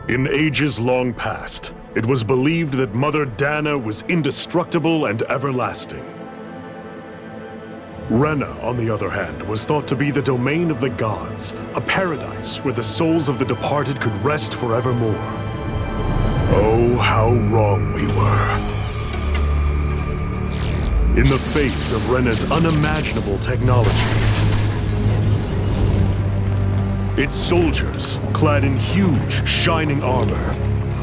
In ages long past, it was believed that Mother Dana was indestructible and everlasting. Rena, on the other hand, was thought to be the domain of the gods, a paradise where the souls of the departed could rest forevermore. Oh, how wrong we were. In the face of Rena's unimaginable technology, its soldiers, clad in huge, shining armor,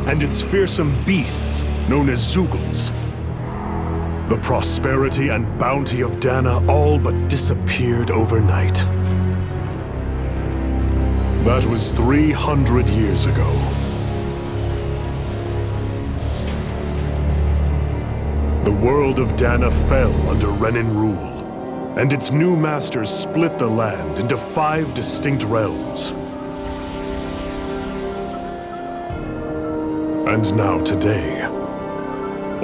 and its fearsome beasts, known as Zeugles. The prosperity and bounty of Dana all but disappeared overnight. That was 300 years ago. The world of Dana fell under Renan rule, and its new masters split the land into 5 distinct realms. And now today,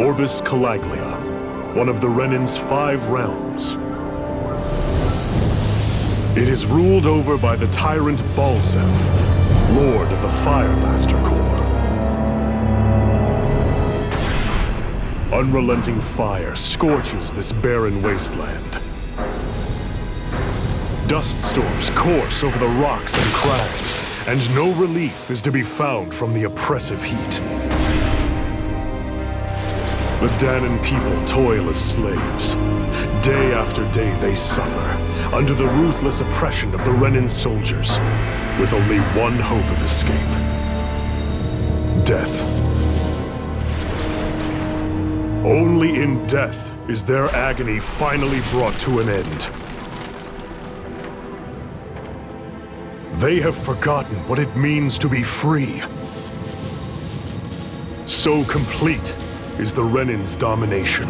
Orbis Calaglia, one of the Renan's 5 realms. It is ruled over by the tyrant Balsef, Lord of the Fire Master Corps. Unrelenting fire scorches this barren wasteland. Dust storms course over the rocks and crags, and no relief is to be found from the oppressive heat. The Danan people toil as slaves. Day after day they suffer, under the ruthless oppression of the Renan soldiers, with only one hope of escape: death. Only in death is their agony finally brought to an end. They have forgotten what it means to be free. So complete is the Renan's domination.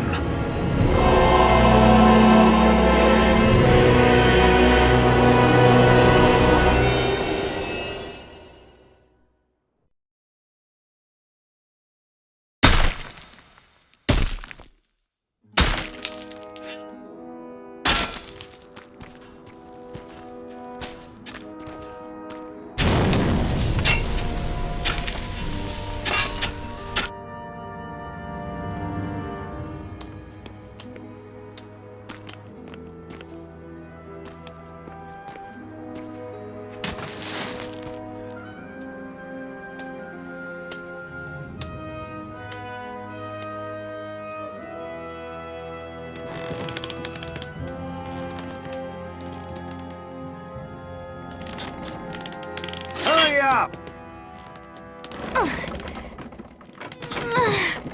Up!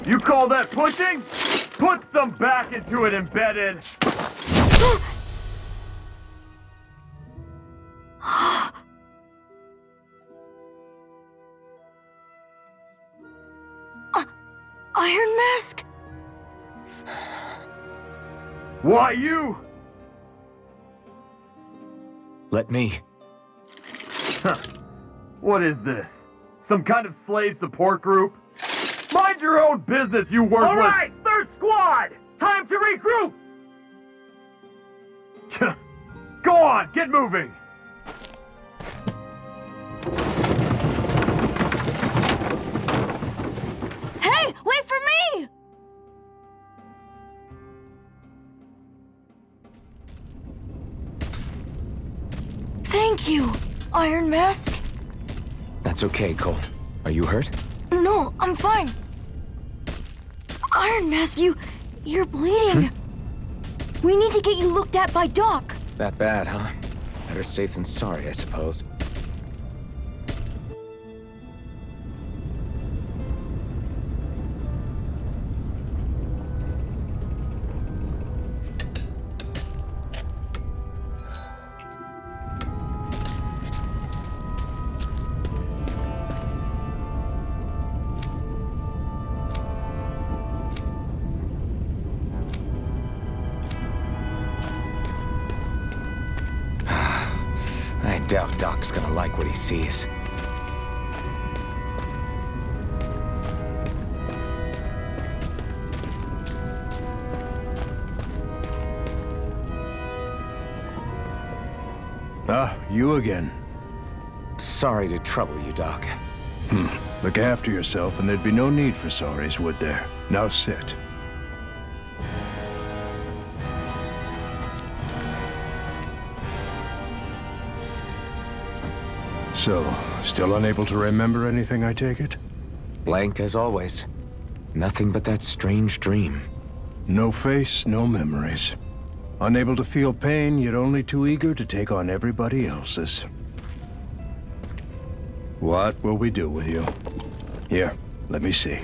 You call that pushing? Put some back into it, embedded! Iron Mask? Why you? Let me. Huh. What is this? Some kind of slave support group? Mind your own business, you worthless— All right, third squad! Time to regroup! Go on, get moving! Hey, wait for me! Thank you, Iron Mask. That's okay, Cole. Are you hurt? No, I'm fine. Iron Mask, you're bleeding. We need to get you looked at by Doc. That bad, huh? Better safe than sorry, I suppose. I doubt Doc's gonna like what he sees. Ah, you again. Sorry to trouble you, Doc. Look after yourself, and there'd be no need for sorries, would there? Now sit. So, still unable to remember anything, I take it? Blank as always. Nothing but that strange dream. No face, no memories. Unable to feel pain, yet only too eager to take on everybody else's. What will we do with you? Here, let me see.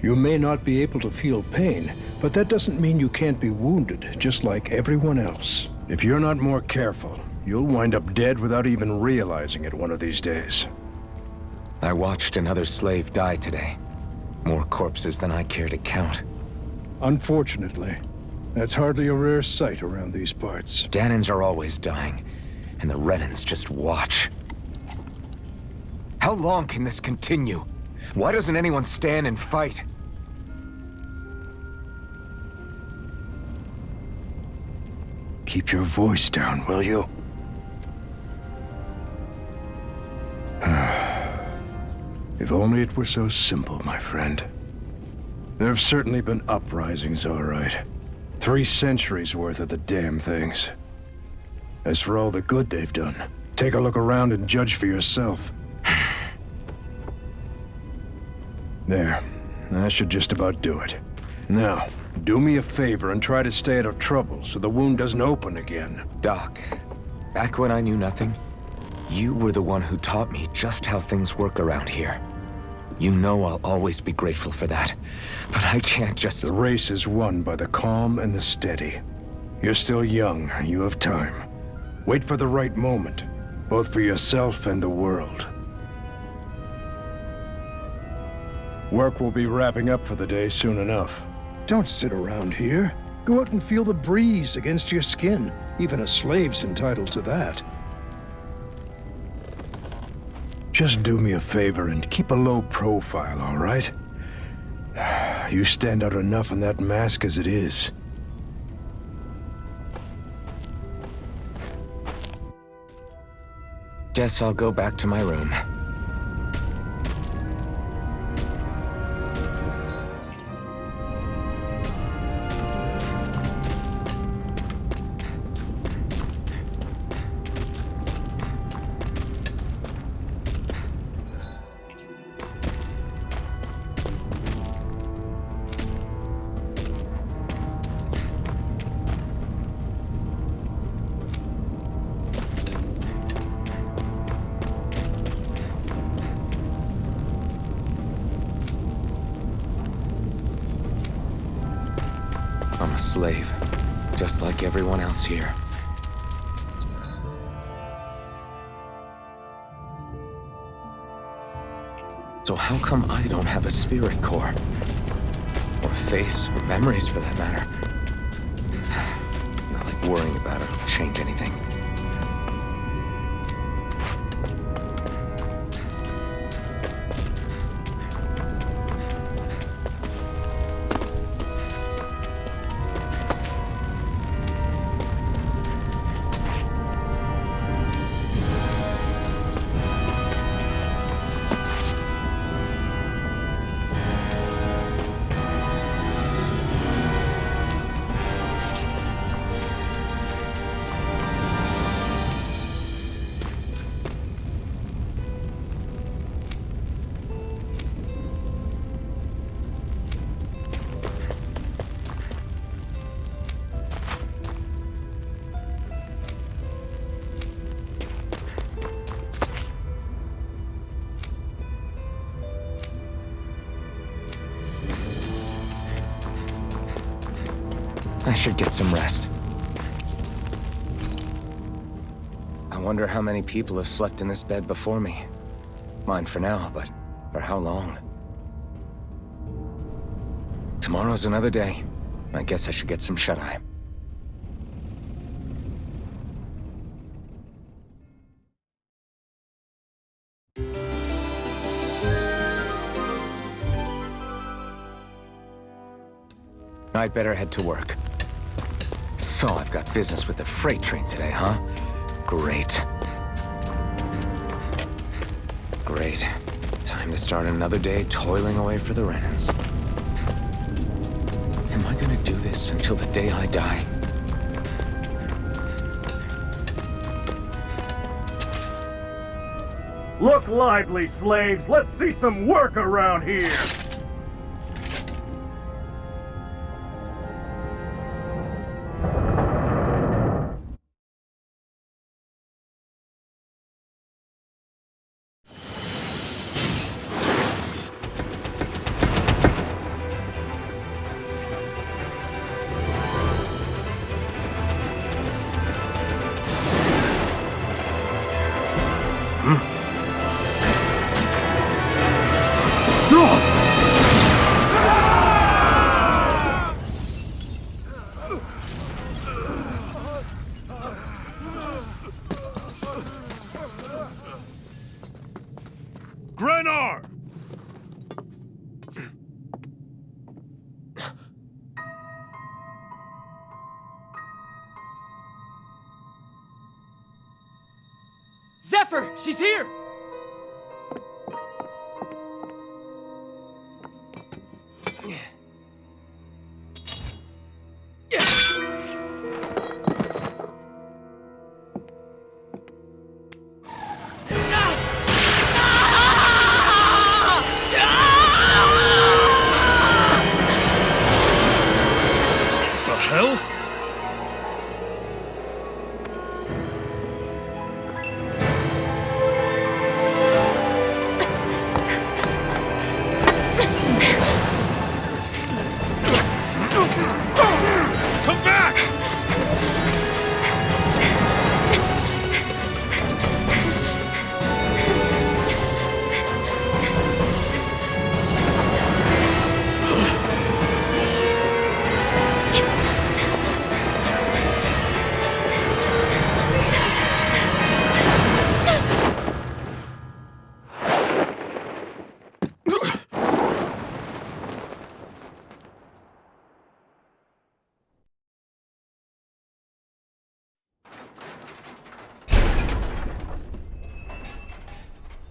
You may not be able to feel pain, but that doesn't mean you can't be wounded, just like everyone else. If you're not more careful, you'll wind up dead without even realizing it one of these days. I watched another slave die today. More corpses than I care to count. Unfortunately, that's hardly a rare sight around these parts. Danins are always dying, and the Renans just watch. How long can this continue? Why doesn't anyone stand and fight? Keep your voice down, will you? If only it were so simple, my friend. There have certainly been uprisings, all right. 3 centuries worth of the damn things. As for all the good they've done, take a look around and judge for yourself. There. That should just about do it. Now, do me a favor and try to stay out of trouble so the wound doesn't open again. Doc, back when I knew nothing, you were the one who taught me just how things work around here. You know I'll always be grateful for that, but I can't just... The race is won by the calm and the steady. You're still young, you have time. Wait for the right moment, both for yourself and the world. Work will be wrapping up for the day soon enough. Don't sit around here. Go out and feel the breeze against your skin. Even a slave's entitled to that. Just do me a favor and keep a low profile, all right? You stand out enough in that mask as it is. Guess I'll go back to my room. I'm a slave, just like everyone else here. So how come I don't have a spirit core? Or a face, or memories for that matter? Not like worrying about it will change anything. I should get some rest. I wonder how many people have slept in this bed before me. Mine for now, but for how long? Tomorrow's another day. I guess I should get some shut-eye. I'd better head to work. So I've got business with the freight train today, huh? Great. Time to start another day toiling away for the Renans. Am I gonna do this until the day I die? Look lively, slaves! Let's see some work around here! Grenar! Zephyr! She's here! The hell? Come back!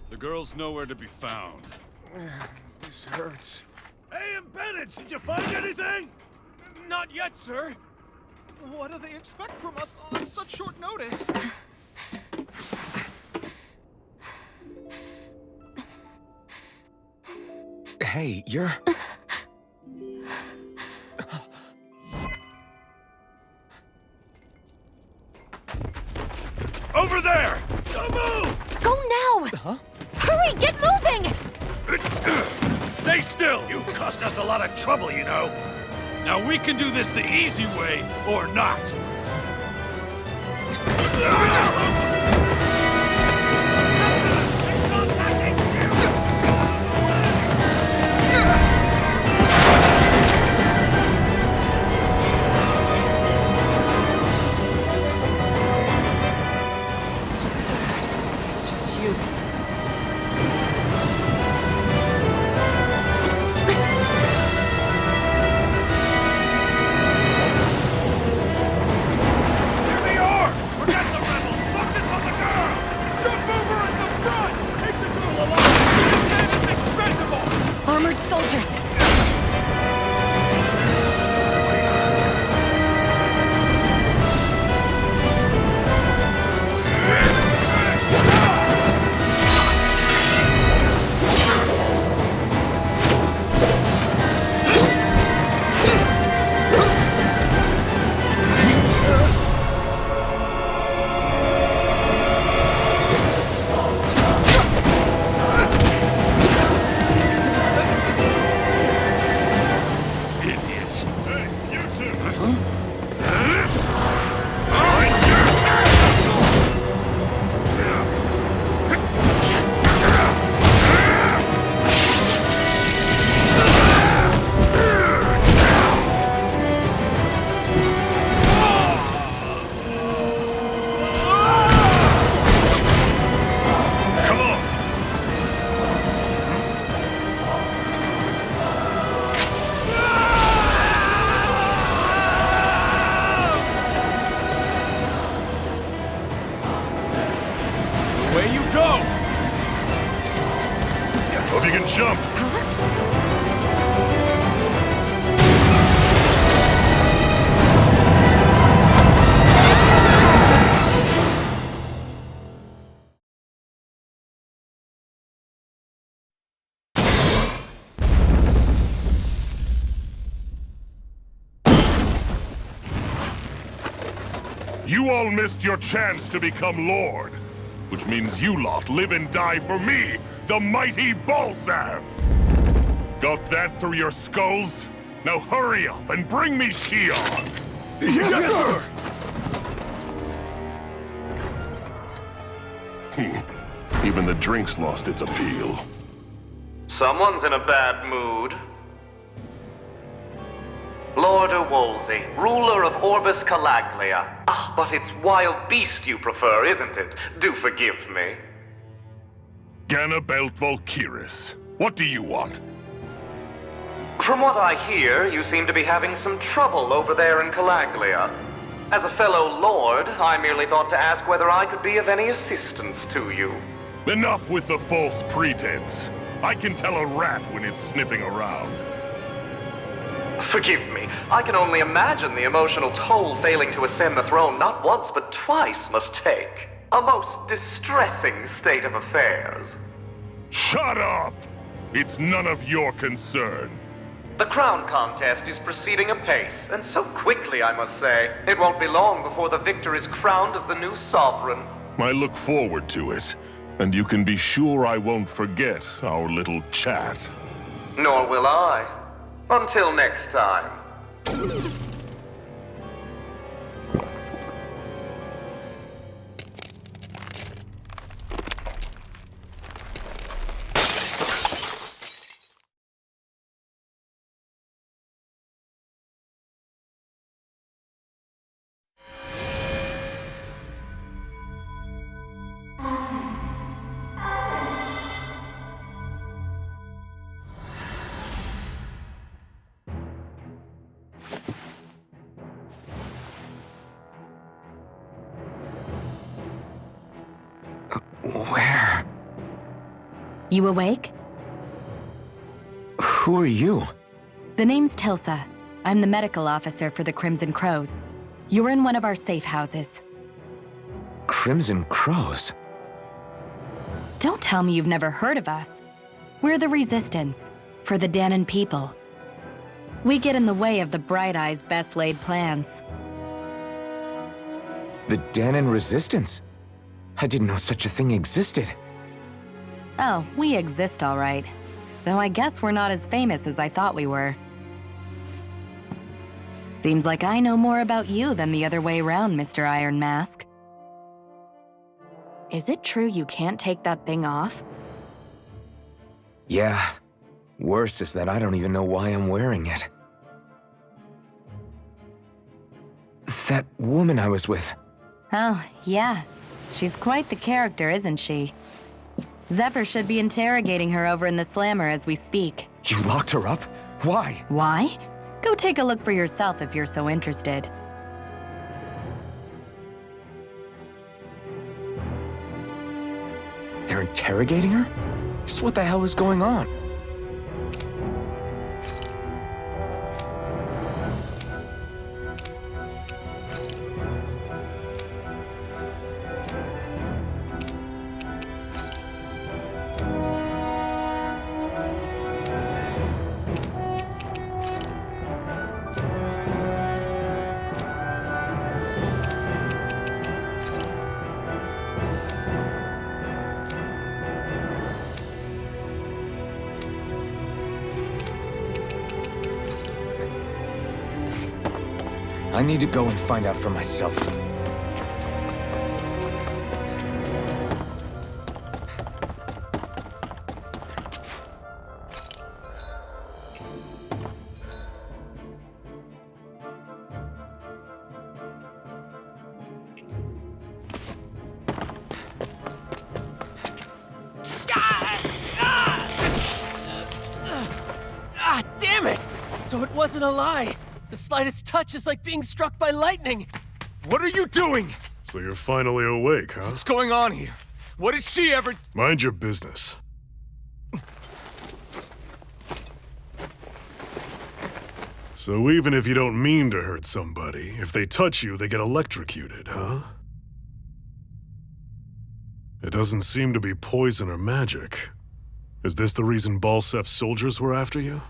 The girl's nowhere to be found. This hurts. Hey, Bennett, did you find anything? Not yet, sir. What do they expect from us on such short notice? Hey, you're... Over there! Don't move! Go now! Huh? Hurry, get moving! Stay still! You cost us a lot of trouble, you know. Now we can do this the easy way, or not. Sorry, Dad. It's just you. Here they are! Forget the rebels! She can jump. You all missed your chance to become Lord. Which means you lot live and die for me, the mighty Balsav! Got that through your skulls? Now hurry up and bring me Shion! Yes, sir! Even the drink's lost its appeal. Someone's in a bad mood. Lord Wolsey, ruler of Orbis Calaglia. Ah, but it's wild beast you prefer, isn't it? Do forgive me. Ganabelt Valkyris, what do you want? From what I hear, you seem to be having some trouble over there in Calaglia. As a fellow lord, I merely thought to ask whether I could be of any assistance to you. Enough with the false pretense. I can tell a rat when it's sniffing around. Forgive me. I can only imagine the emotional toll failing to ascend the throne not once but twice must take. A most distressing state of affairs. Shut up! It's none of your concern. The crown contest is proceeding apace, and so quickly, I must say. It won't be long before the victor is crowned as the new sovereign. I look forward to it, and you can be sure I won't forget our little chat. Nor will I. Until next time. Where? You awake? Who are you? The name's Tilsa. I'm the medical officer for the Crimson Crows. You're in one of our safe houses. Crimson Crows? Don't tell me you've never heard of us. We're the Resistance, for the Danon people. We get in the way of the Bright Eye's best-laid plans. The Danon Resistance? I didn't know such a thing existed. Oh, we exist all right. Though I guess we're not as famous as I thought we were. Seems like I know more about you than the other way around, Mr. Iron Mask. Is it true you can't take that thing off? Yeah. Worse is that I don't even know why I'm wearing it. That woman I was with. Oh, yeah. She's quite the character, isn't she? Zephyr should be interrogating her over in the Slammer as we speak. You locked her up? Why? Why? Go take a look for yourself if you're so interested. They're interrogating her? Just what the hell is going on? I need to go and find out for myself. Ah, damn it! So it wasn't a lie. The slightest touch is like being struck by lightning. What are you doing? So you're finally awake, huh? What's going on here? What did she ever... Mind your business. So even if you don't mean to hurt somebody, if they touch you, they get electrocuted, huh? It doesn't seem to be poison or magic. Is this the reason Balsef's soldiers were after you?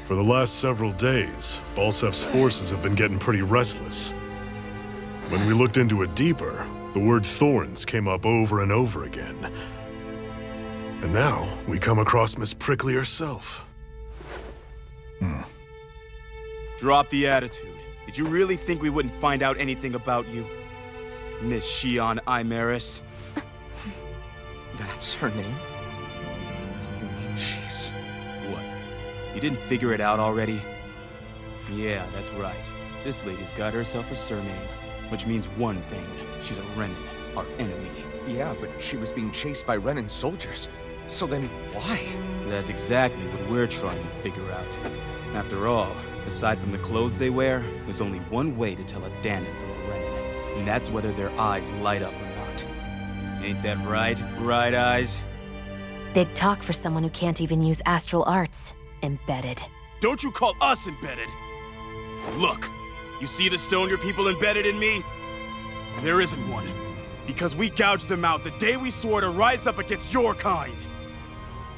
For the last several days, Balsef's forces have been getting pretty restless. When we looked into it deeper, the word thorns came up over and over again. And now, we come across Miss Prickly herself. Drop the attitude. Did you really think we wouldn't find out anything about you? Miss Shion Imaris? That's her name? You mean she's... What? You didn't figure it out already? Yeah, that's right. This lady's got herself a surname, which means one thing. She's a Renin, our enemy. Yeah, but she was being chased by Renin soldiers. So then, why? That's exactly what we're trying to figure out. After all, aside from the clothes they wear, there's only one way to tell a Danon from a Renin, and that's whether their eyes light up or not. Ain't that right, Bright Eyes? Big talk for someone who can't even use astral arts. Embedded. Don't you call us embedded! Look, you see the stone your people embedded in me? There isn't one. Because we gouged them out the day we swore to rise up against your kind.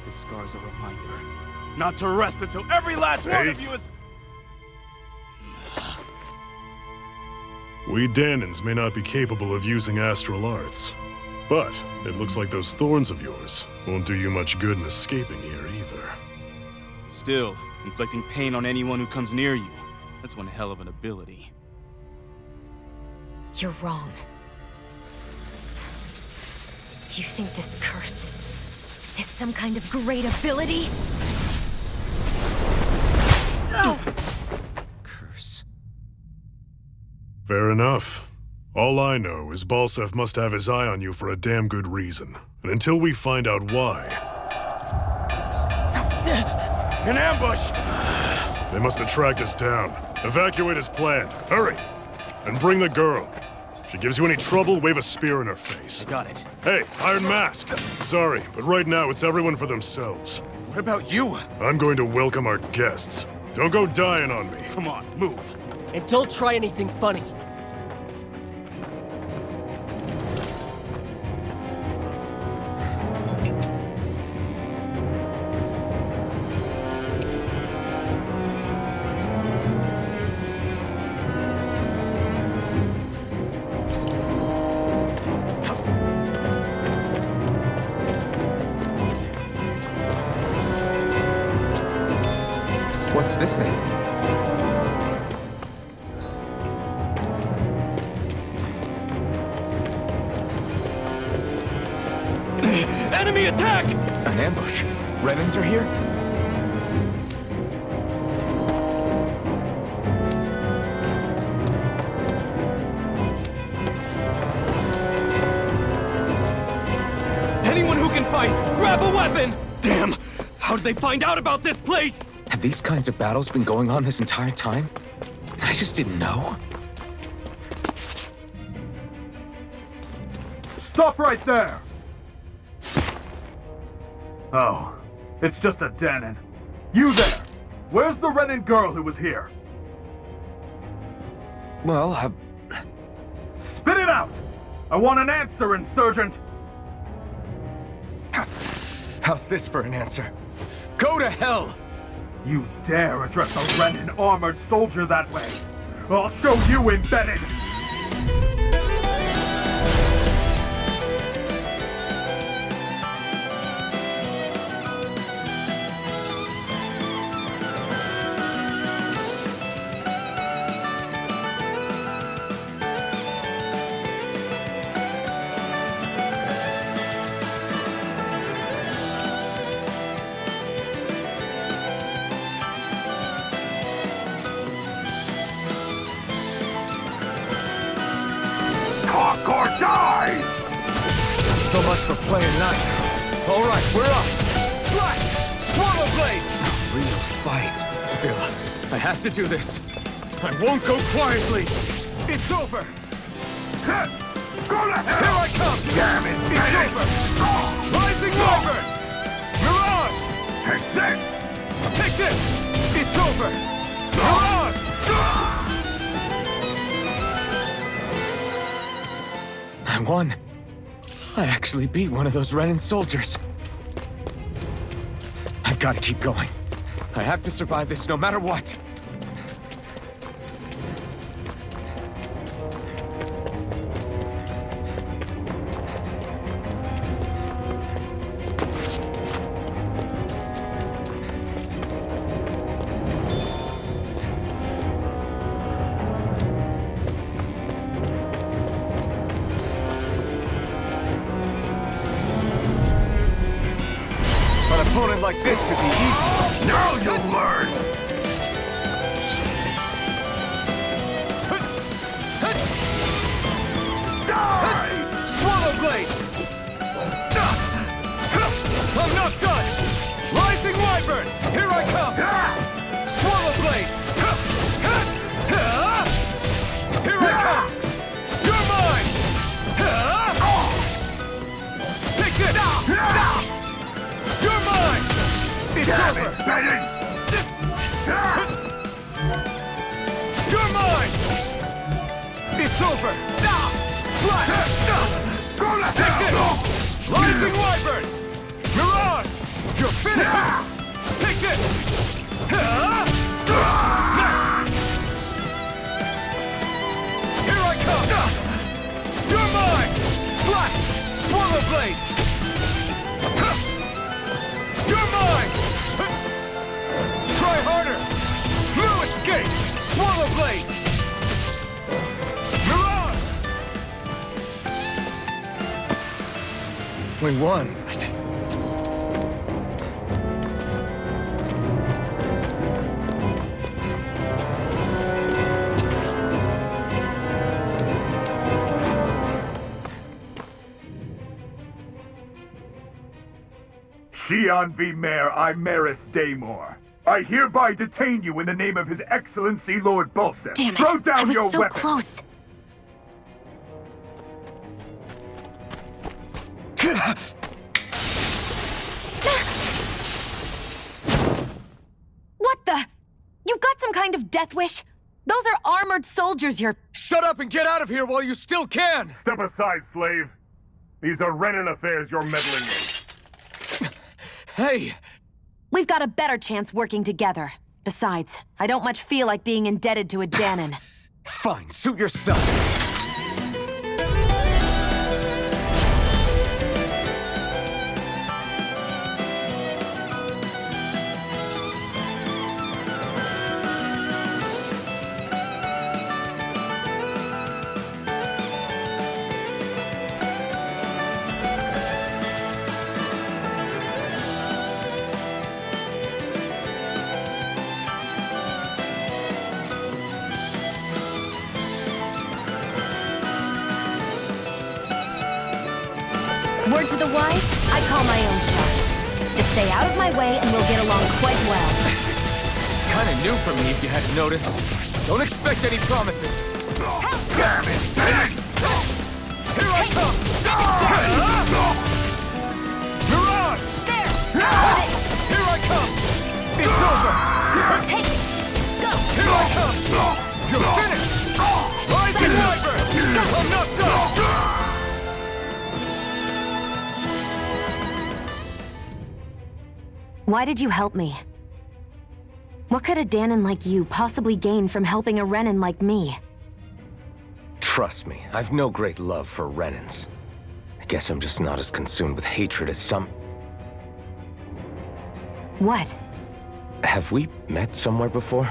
This scar's a reminder, not to rest until every last one of you is... We Danons may not be capable of using astral arts, but it looks like those thorns of yours won't do you much good in escaping here either. Still, inflicting pain on anyone who comes near you, that's one hell of an ability. You're wrong. You think this curse is some kind of great ability? Curse. Fair enough. All I know is Balsef must have his eye on you for a damn good reason. And until we find out why... An ambush! They must have tracked us down. Evacuate as planned. Hurry! And bring the girl. She gives you any trouble, wave a spear in her face. Got it. Hey, Iron Mask! Sorry, but right now it's everyone for themselves. What about you? I'm going to welcome our guests. Don't go dying on me. Come on, move. And don't try anything funny. What's this thing? Enemy attack! An ambush. Renins are here? Anyone who can fight, grab a weapon! Damn! How did they find out about this place? Have these kinds of battles been going on this entire time? I just didn't know. Stop right there! Oh, it's just a Danon. You there! Where's the Renin girl who was here? Well, Spit it out! I want an answer, Insurgent! how's this for an answer? Go to hell! You dare address a Renin armored soldier that way? I'll show you embedded! Talk or die! So much for playing nice. All right, we're up. Slash! Swallow blade! Real fight. Still, I have to do this. I won't go quietly. It's over. Go to hell! Here I come! Damn it! It's over! Rising over! Take this! Take this! It's over! Mirage! I won. I actually beat one of those Renan soldiers. I've got to keep going. I have to survive this no matter what. An opponent like this should be easy. Now you'll learn! Die! Swallow Blade! I'm not done! Rising Wyvern! Here I come! Swallow Blade! Here I come! You're mine! Take this! You're mine! It's over! You're mine! It's over! Slash! Take this! Rising Wyvern! Mirage! You're finished! Take this! Next! Here I come! You're mine! Slash! Swallow Blade! You're mine! Try harder! No escape! Swallow Blade! Mirage! We won. Xian V. Mayor Imaris Daymore. I hereby detain you in the name of His Excellency Lord Bulseth. Damn it! Throw down I was your so weapon. close. What the? You've got some kind of death wish? Those are armored soldiers you're... Shut up and get out of here while you still can! Step aside, slave. These are Renan affairs you're meddling in. Hey! We've got a better chance working together. Besides, I don't much feel like being indebted to a Danon. Fine, suit yourself. Word to the wise, I call my own shot. Just stay out of my way and we'll get along quite well. It's kinda new for me if you hadn't noticed. Don't expect any promises. Damn it! Here I come! Mirage! There! Here I come! It's over! Take it! Go! Here I come! You're finished! Rising Wyvern! I'm not done! Why did you help me? What could a Danon like you possibly gain from helping a Renan like me? Trust me, I've no great love for Renans. I guess I'm just not as consumed with hatred as some... What? Have we met somewhere before?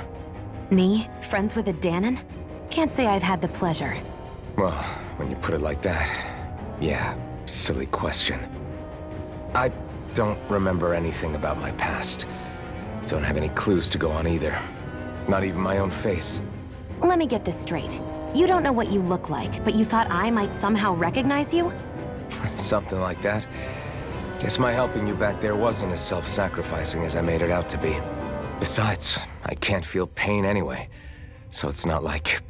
Me? Friends with a Danon? Can't say I've had the pleasure. Well, when you put it like that, yeah, silly question. I don't remember anything about my past. Don't have any clues to go on either. Not even my own face. Let me get this straight. You don't know what you look like, but you thought I might somehow recognize you? Something like that. Guess my helping you back there wasn't as self-sacrificing as I made it out to be. Besides, I can't feel pain anyway, so it's not like...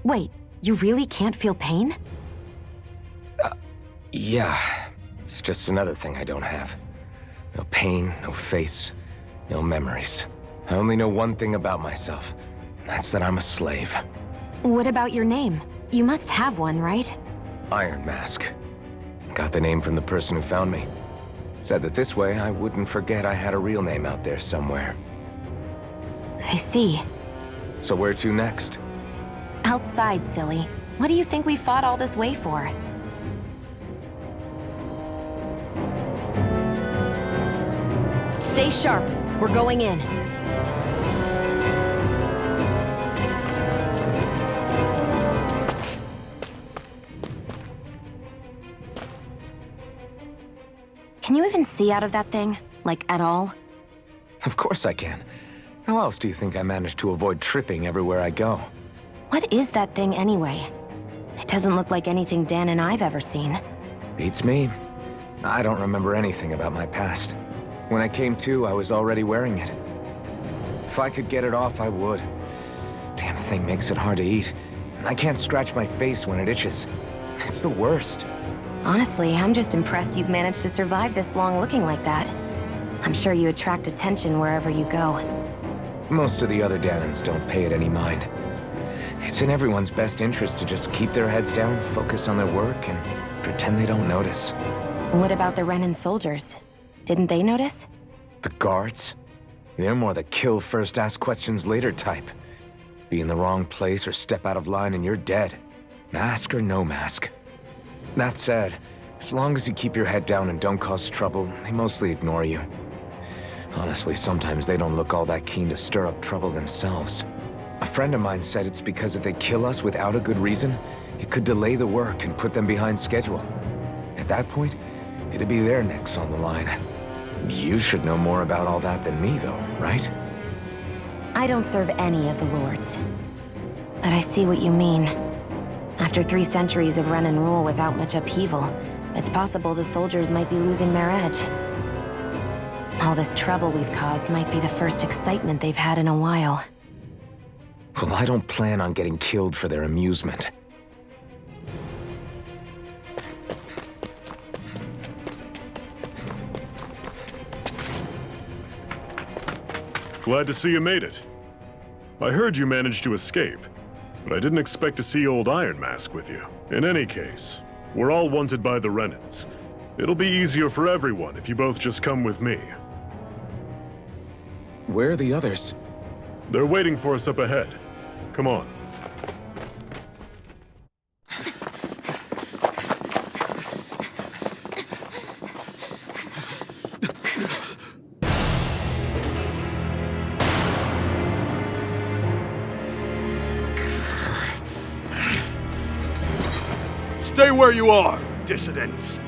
Wait, you really can't feel pain? Yeah. It's just another thing I don't have. No pain, no face, No memories. I only know one thing about myself, and that's that I'm a slave. What about your name? You must have one, right? Iron Mask. Got the name from the person who found me. Said that this way I wouldn't forget I had a real name out there somewhere. I see. So where to next? Outside, silly. What do you think we fought all this way for? Stay sharp. We're going in. Can you even see out of that thing? Like, at all? Of course I can. How else do you think I managed to avoid tripping everywhere I go? What is that thing anyway? It doesn't look like anything Dan and I've ever seen. Beats me. I don't remember anything about my past. When I came to, I was already wearing it. If I could get it off, I would. Damn thing makes it hard to eat. And I can't scratch my face when it itches. It's the worst. Honestly, I'm just impressed you've managed to survive this long looking like that. I'm sure you attract attention wherever you go. Most of the other Danans don't pay it any mind. It's in everyone's best interest to just keep their heads down, focus on their work, and pretend they don't notice. What about the Renan soldiers? Didn't they notice? The guards? They're more the kill first, ask questions later type. Be in the wrong place or step out of line and you're dead. Mask or no mask. That said, as long as you keep your head down and don't cause trouble, they mostly ignore you. Honestly, sometimes they don't look all that keen to stir up trouble themselves. A friend of mine said it's because if they kill us without a good reason, it could delay the work and put them behind schedule. At that point, it'd be their necks on the line. You should know more about all that than me, though, right? I don't serve any of the lords. But I see what you mean. After 3 centuries of Renan rule without much upheaval, it's possible the soldiers might be losing their edge. All this trouble we've caused might be the first excitement they've had in a while. Well, I don't plan on getting killed for their amusement. Glad to see you made it. I heard you managed to escape, but I didn't expect to see old Iron Mask with you. In any case, we're all wanted by the Renans. It'll be easier for everyone if you both just come with me. Where are the others? They're waiting for us up ahead. Come on. Stay where you are, dissidents.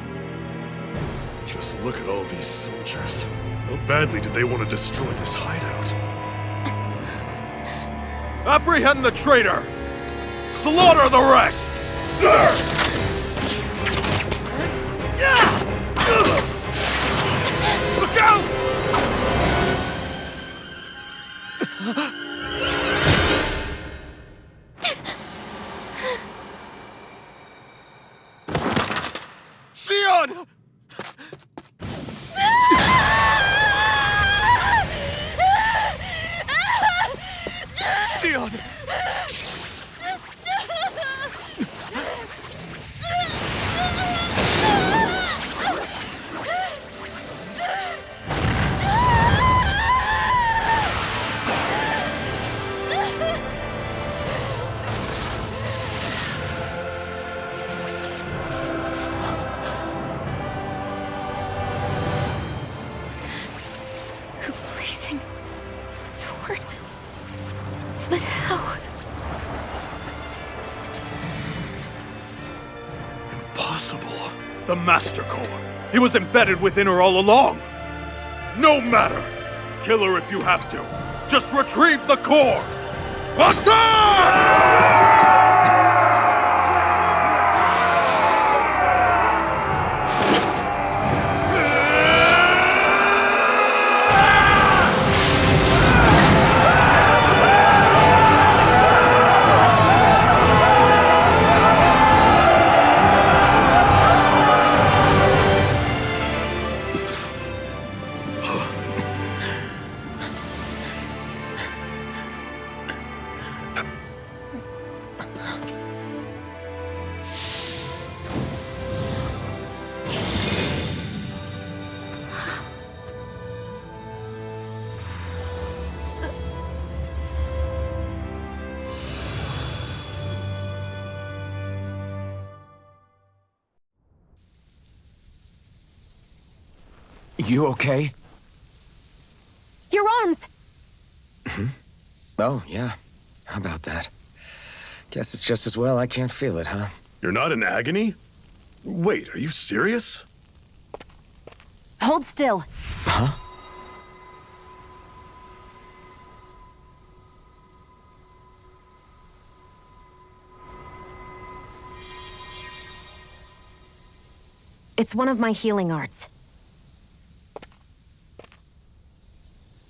Just look at all these soldiers. How badly did they want to destroy this hideout? Apprehend the traitor! Slaughter the rest! Look out! Sion! Sion! A blazing sword. But how? Impossible. The Master Core. He was embedded within her all along. No matter. Kill her if you have to. Just retrieve the core. Attack! You okay? Your arms! Oh, yeah. How about that? Guess it's just as well I can't feel it, huh? You're not in agony? Wait, are you serious? Hold still. Huh? It's one of my healing arts.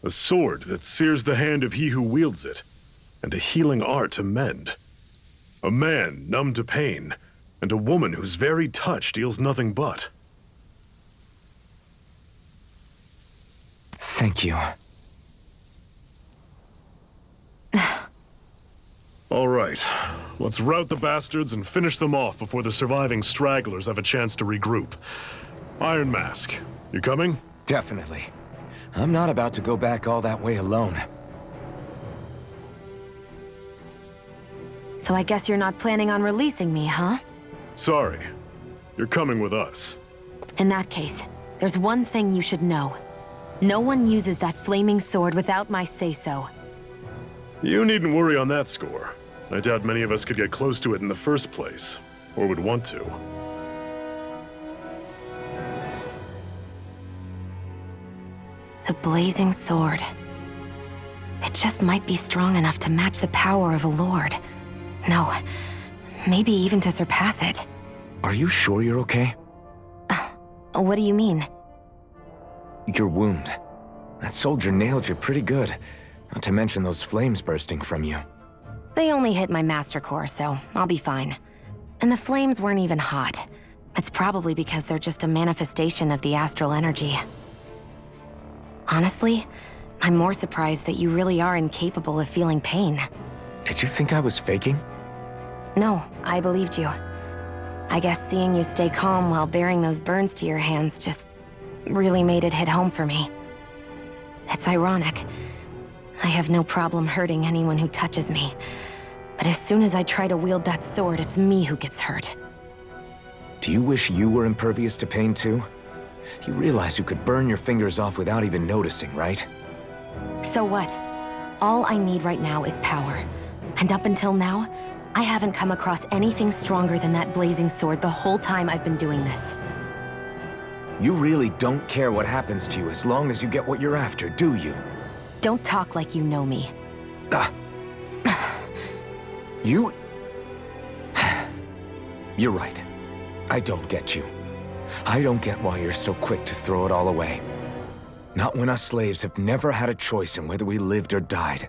A sword that sears the hand of he who wields it, and a healing art to mend. A man numb to pain, and a woman whose very touch deals nothing but. Thank you. All right, let's rout the bastards and finish them off before the surviving stragglers have a chance to regroup. Iron Mask, you coming? Definitely. I'm not about to go back all that way alone. So I guess you're not planning on releasing me, huh? Sorry, you're coming with us. In that case, there's one thing you should know. No one uses that flaming sword without my say-so. You needn't worry on that score. I doubt many of us could get close to it in the first place, or would want to. The blazing sword. It just might be strong enough to match the power of a lord. No, maybe even to surpass it. Are you sure you're okay? What do you mean? Your wound. That soldier nailed you pretty good. Not to mention those flames bursting from you. They only hit my master core, so I'll be fine. And the flames weren't even hot. It's probably because they're just a manifestation of the astral energy. Honestly, I'm more surprised that you really are incapable of feeling pain. Did you think I was faking? No, I believed you. I guess seeing you stay calm while bearing those burns to your hands just really made it hit home for me. It's ironic. I have no problem hurting anyone who touches me. But as soon as I try to wield that sword, it's me who gets hurt. Do you wish you were impervious to pain too? You realize you could burn your fingers off without even noticing, right? So what? All I need right now is power. And up until now, I haven't come across anything stronger than that blazing sword the whole time I've been doing this. You really don't care what happens to you as long as you get what you're after, do you? Don't talk like you know me. You... You're right. I don't get you. I don't get why you're so quick to throw it all away. Not when us slaves have never had a choice in whether we lived or died.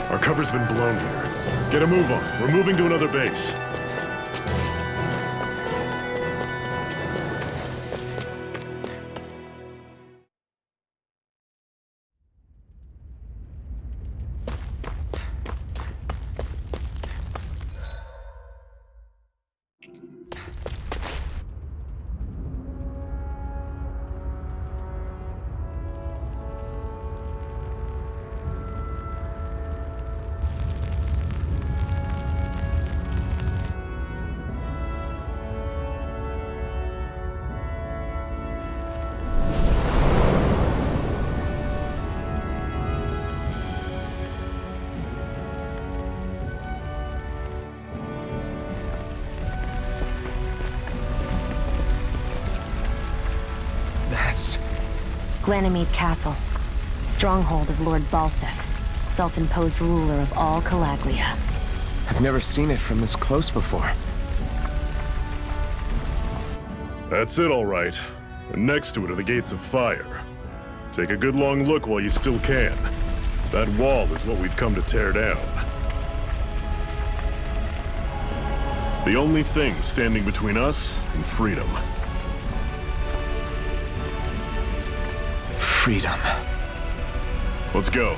Our cover's been blown here. Get a move on. We're moving to another base. Ganymede Castle, stronghold of Lord Balsef, self-imposed ruler of all Calaglia. I've never seen it from this close before. That's it, all right. And next to it are the Gates of Fire. Take a good long look while you still can. That wall is what we've come to tear down. The only thing standing between us and freedom. Freedom. Let's go.